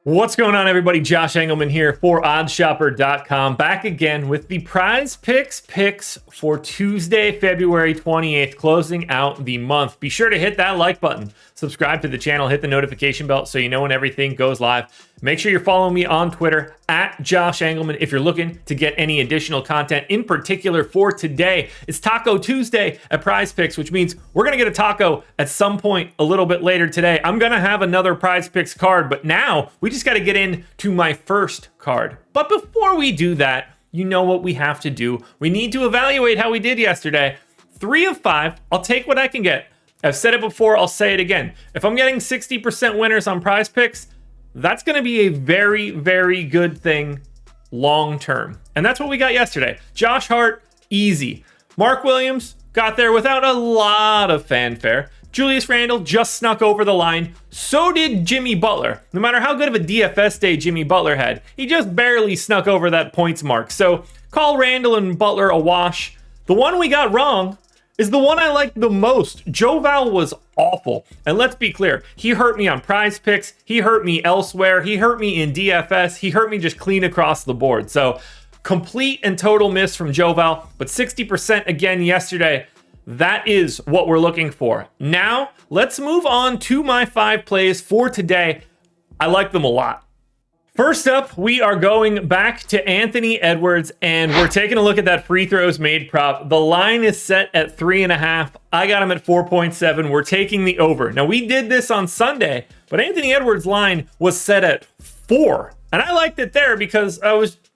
What's going on, everybody? Josh Engelman here for OddsShopper.com, back again with the PrizePicks picks for Tuesday, February 28th, closing out the month. Be sure to hit that like button, subscribe to the channel, hit the notification bell so you know when everything goes live. Make sure you're following me on Twitter at Josh Engelman if you're looking to get any additional content. In particular for today, it's Taco Tuesday at PrizePicks, which means we're going to get a taco at some point a little bit later today. I'm going to have another PrizePicks card, but now we just got to get into my first card. But before we do that, you know what we have to do. We need to evaluate how we did yesterday. 3 of 5. I'll take what I can get. I've said it before. I'll say it again. If I'm getting 60% winners on PrizePicks, that's going to be a very, very good thing long term. And that's what we got yesterday. Josh Hart, easy. Mark Williams got there without a lot of fanfare. Julius Randle just snuck over the line. So did Jimmy Butler. No matter how good of a DFS day Jimmy Butler had, he just barely snuck over that points mark. So call Randle and Butler a wash. The one we got wrong is the one I like the most. Joe Val was awful. And let's be clear, he hurt me on PrizePicks. He hurt me elsewhere. He hurt me in DFS. He hurt me just clean across the board. So complete and total miss from Joe Val, but 60% again yesterday. That is what we're looking for. Now, let's move on to my 5 plays for today. I like them a lot. First up, we are going back to Anthony Edwards, and we're taking a look at that free throws made prop. The line is set at 3.5. I got him at 4.7. We're taking the over. Now, we did this on Sunday, but Anthony Edwards' line was set at 4. And I liked it there because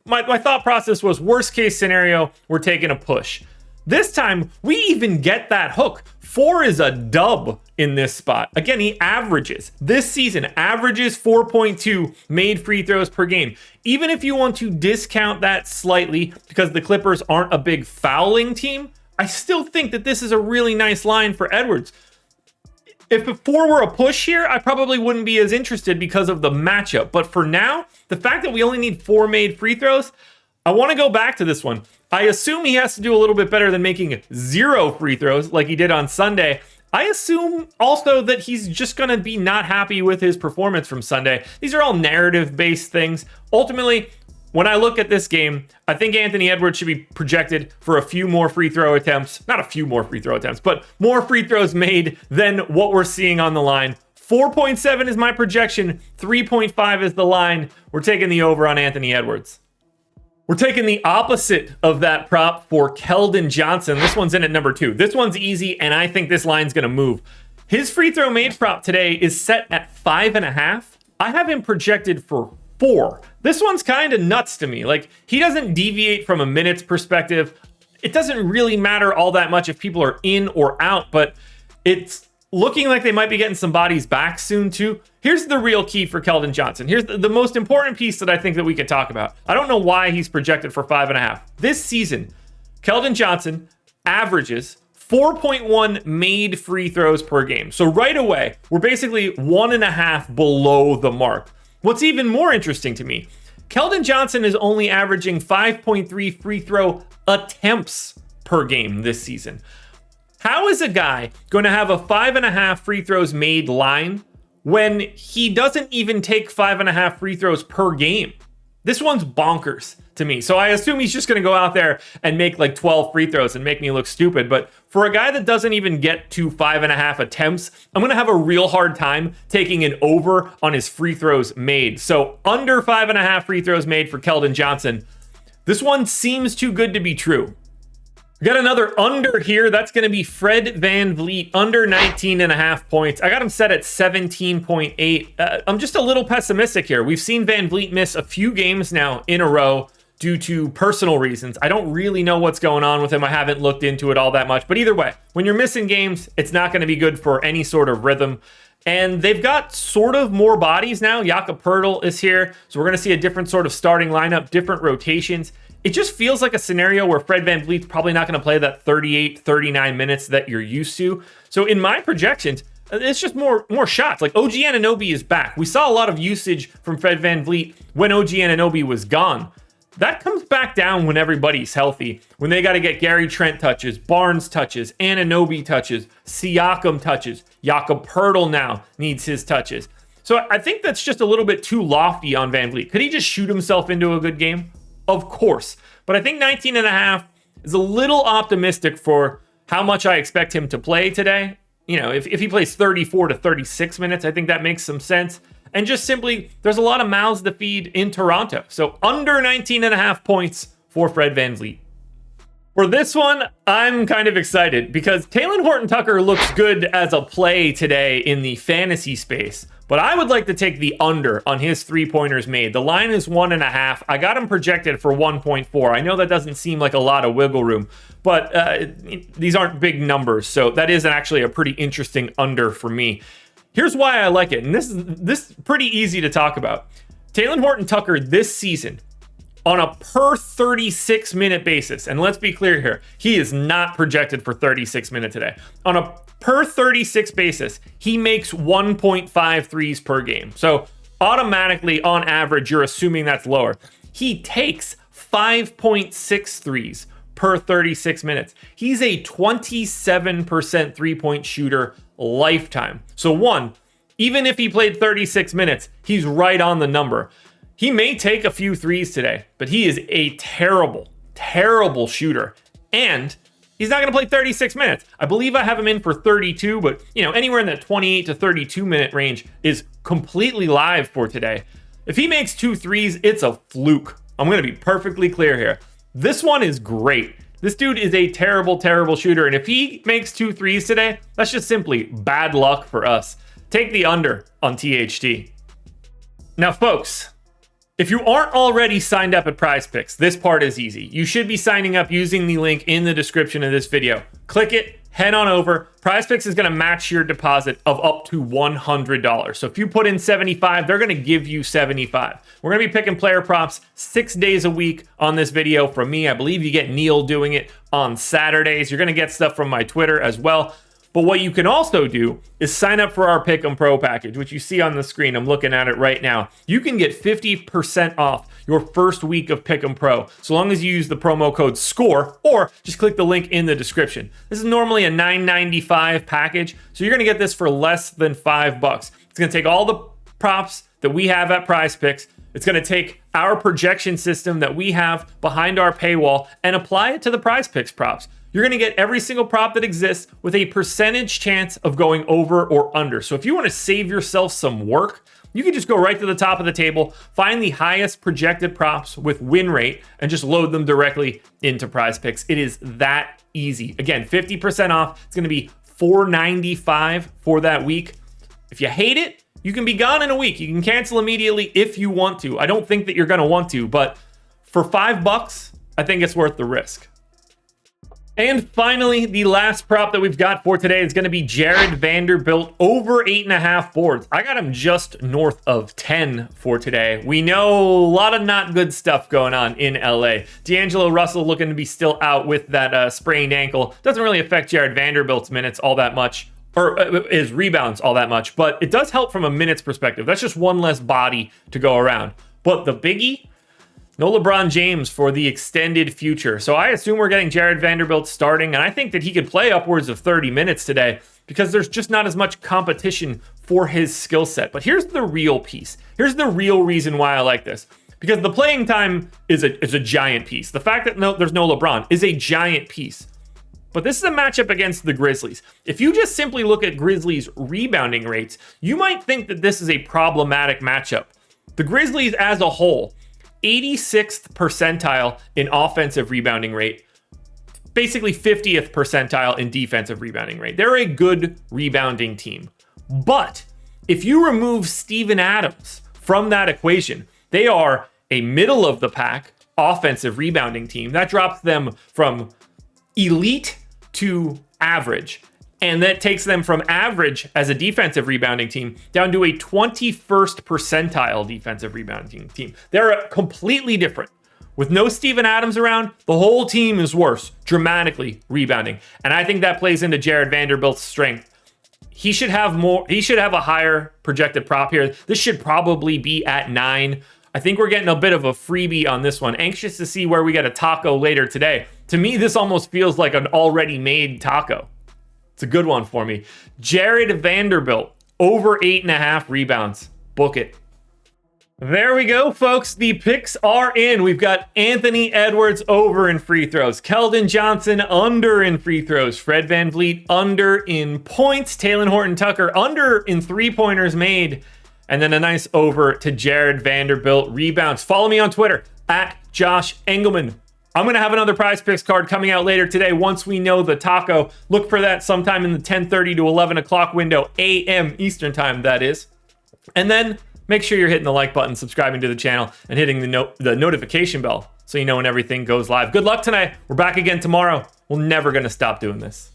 my thought process was worst case scenario, we're taking a push. This time, we even get that hook. 4 is a dub in this spot. Again, he this season, averages 4.2 made free throws per game. Even if you want to discount that slightly because the Clippers aren't a big fouling team, I still think that this is a really nice line for Edwards. If 4 were a push here, I probably wouldn't be as interested because of the matchup. But for now, the fact that we only need 4 made free throws, I want to go back to this one. I assume he has to do a little bit better than making 0 free throws like he did on Sunday. I assume also that he's just going to be not happy with his performance from Sunday. These are all narrative-based things. Ultimately, when I look at this game, I think Anthony Edwards should be projected for a few more free throw attempts. Not a few more free throw attempts, but more free throws made than what we're seeing on the line. 4.7 is my projection. 3.5 is the line. We're taking the over on Anthony Edwards. We're taking the opposite of that prop for Keldon Johnson. This one's in at number 2. This one's easy, and I think this line's going to move. His free throw made prop today is set at 5.5. I have him projected for 4. This one's kind of nuts to me. Like, he doesn't deviate from a minutes perspective. It doesn't really matter all that much if people are in or out, but it's looking like they might be getting some bodies back soon too. Here's the real key for Keldon Johnson. Here's the most important piece that I think that we can talk about. I don't know why he's projected for 5.5. This season, Keldon Johnson averages 4.1 made free throws per game. So right away, we're basically 1.5 below the mark. What's even more interesting to me, Keldon Johnson is only averaging 5.3 free throw attempts per game this season. How is a guy going to have a 5.5 free throws made line when he doesn't even take 5.5 free throws per game? This one's bonkers to me. So I assume he's just going to go out there and make like 12 free throws and make me look stupid. But for a guy that doesn't even get to 5.5 attempts, I'm going to have a real hard time taking an over on his free throws made. So under 5.5 free throws made for Keldon Johnson. This one seems too good to be true. We got another under here. That's going to be Fred VanVleet, under 19.5 points. I got him set at 17.8. I'm just a little pessimistic here. We've seen VanVleet miss a few games now in a row due to personal reasons. I don't really know what's going on with him. I haven't looked into it all that much. But either way, when you're missing games, it's not going to be good for any sort of rhythm. And they've got sort of more bodies now. Jakob Poeltl is here. So we're going to see a different sort of starting lineup, different rotations. It just feels like a scenario where Fred VanVleet's probably not going to play that 38, 39 minutes that you're used to. So in my projections, it's just more shots. Like OG Anunoby is back. We saw a lot of usage from Fred VanVleet when OG Anunoby was gone. That comes back down when everybody's healthy, when they got to get Gary Trent touches, Barnes touches, Anunoby touches, Siakam touches, Jakob Poeltl now needs his touches. So I think that's just a little bit too lofty on VanVleet. Could he just shoot himself into a good game? Of course. But I think 19.5 is a little optimistic for how much I expect him to play today. You know, if he plays 34 to 36 minutes, I think that makes some sense. And just simply, there's a lot of mouths to feed in Toronto. So under 19.5 points for Fred VanVleet. For this one, I'm kind of excited because Talen Horton-Tucker looks good as a play today in the fantasy space. But I would like to take the under on his three-pointers made. The line is 1.5. I got him projected for 1.4. I know that doesn't seem like a lot of wiggle room, but these aren't big numbers. So that is actually a pretty interesting under for me. Here's why I like it. And this is pretty easy to talk about. Talen Horton-Tucker this season, on a per 36 minute basis, and let's be clear here, he is not projected for 36 minutes today. On a per 36 basis, he makes 1.5 threes per game. So automatically, on average, you're assuming that's lower. He takes 5.6 threes per 36 minutes. He's a 27% three-point shooter lifetime. So one, even if he played 36 minutes, he's right on the number. He may take a few threes today, but he is a terrible, terrible shooter. And he's not going to play 36 minutes. I believe I have him in for 32, but anywhere in that 28 to 32 minute range is completely live for today. If he makes 2 threes, it's a fluke. I'm going to be perfectly clear here. This one is great. This dude is a terrible, terrible shooter. And if he makes 2 threes today, that's just simply bad luck for us. Take the under on THT. Now, folks, if you aren't already signed up at PrizePicks, this part is easy. You should be signing up using the link in the description of this video. Click it, head on over. PrizePicks is going to match your deposit of up to $100. So if you put in 75, they're going to give you 75. We're going to be picking player props 6 days a week on this video from me. I believe you get Neil doing it on Saturdays. You're going to get stuff from my Twitter as well. But what you can also do is sign up for our Pick 'em Pro package, which you see on the screen. I'm looking at it right now. You can get 50% off your first week of Pick 'em Pro, so long as you use the promo code SCORE, or just click the link in the description. This is normally a $9.95 package, so you're going to get this for less than $5. It's going to take all the props that we have at PrizePicks. It's going to take our projection system that we have behind our paywall and apply it to the PrizePicks props. You're going to get every single prop that exists with a percentage chance of going over or under. So if you want to save yourself some work, you can just go right to the top of the table, find the highest projected props with win rate, and just load them directly into PrizePicks. It is that easy. Again, 50% off. It's going to be $4.95 for that week. If you hate it, you can be gone in a week. You can cancel immediately if you want to. I don't think that you're going to want to, but for $5, I think it's worth the risk. And finally, the last prop that we've got for today is going to be Jared Vanderbilt over 8.5 boards. I got him just north of 10 for today. We know a lot of not good stuff going on in LA. D'Angelo Russell looking to be still out with that sprained ankle. Doesn't really affect Jared Vanderbilt's minutes all that much, or his rebounds all that much, but it does help from a minutes perspective. That's just one less body to go around. But the biggie, no LeBron James for the extended future. So I assume we're getting Jared Vanderbilt starting, and I think that he could play upwards of 30 minutes today because there's just not as much competition for his skill set. But here's the real piece. Here's the real reason why I like this. Because the playing time is a giant piece. The fact that there's no LeBron is a giant piece. But this is a matchup against the Grizzlies. If you just simply look at Grizzlies' rebounding rates, you might think that this is a problematic matchup. The Grizzlies as a whole, 86th percentile in offensive rebounding rate, basically 50th percentile in defensive rebounding rate. They're a good rebounding team. But if you remove Steven Adams from that equation, they are a middle of the pack offensive rebounding team. That drops them from elite to average. And that takes them from average as a defensive rebounding team down to a 21st percentile defensive rebounding team. They're completely different. With no Steven Adams around, the whole team is worse, dramatically rebounding. And I think that plays into Jared Vanderbilt's strength. He should have a higher projected prop here. This should probably be at 9. I think we're getting a bit of a freebie on this one. Anxious to see where we get a taco later today. To me, this almost feels like an already made taco. It's a good one for me. Jared Vanderbilt over 8.5 rebounds. book it. There we go, folks. The picks are in. We've got Anthony Edwards over in free throws, Keldon Johnson under in free throws, Fred VanVleet under in points, Talen Horton-Tucker under in three-pointers made, and then a nice over to Jared Vanderbilt rebounds. Follow me on Twitter at Josh Engelman. I'm going to have another PrizePicks card coming out later today once we know the taco. Look for that sometime in the 10:30 to 11 o'clock window, a.m. Eastern time, that is. And then make sure you're hitting the like button, subscribing to the channel, and hitting the notification bell so you know when everything goes live. Good luck tonight. We're back again tomorrow. We're never going to stop doing this.